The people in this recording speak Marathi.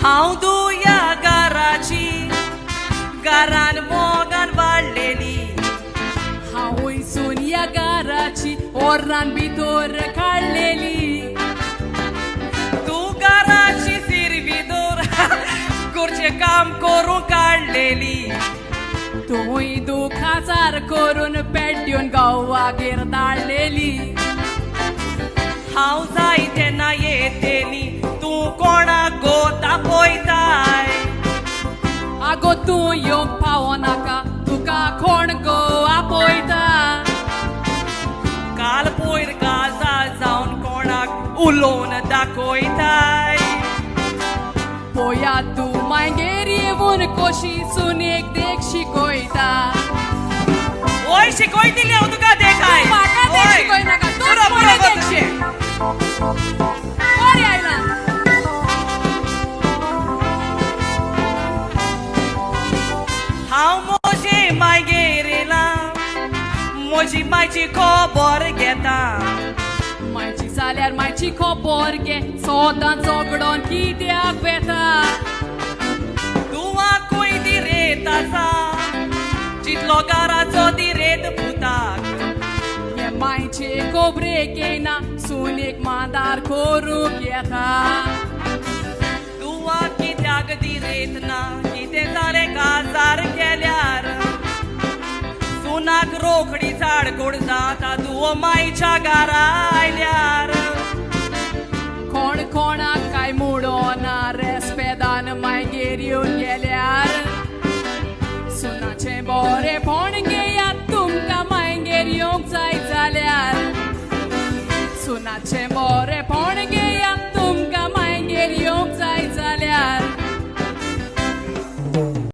हांव दुया घराची घरान मोगान वाडलेली हांव वयसून या घराची ओर्रान भितर काडलेली तूं घराची सिरविदोर घरचें काम करून काडलेली तुय दुखाचार करून पेड्ड्यून गांवागेर धाडलेली हांव जाय तेन्ना येतेली तूं कोणाक गोता पळयताय आगो तूं येवंक पावो नाका तुका कोण गो आपयता काल पयर काजार जावन कोणाक उलोवन दाखयताय पळयात तूं मागीर येवून कशी सुनेक देख शिकयता ओय शिकयतली हांव तुका देखाय म्हाका देख शिकयनाका तूं मला देख शिक बरें आयलां हांव म्हजे मागेर येयलां म्हजी मायची खबर घेता मायची जाल्यार मायची खबर घे सोदां झगडोन कित्याक बेता तुवाकूय दिरेत आसा चितलो घराचो दिरेत पुताक हे मायचे खबरेक येयना सुनेक मांदार करूंक येता तुवाक कित्याक दिरेत ना कितें जालें काजार केल्यार सुनाक रोखडी झाडकोड जाता तूं मायच्या घरा आयल्यार कोण कोणाक काय मुडोना रेस्पेदान मागीर येवन गेल्यार सुनाचें बरेंपण घेयात तुमकां मागीर येवंक जाय जाल्यार सुनाचें बरेंपण घेयात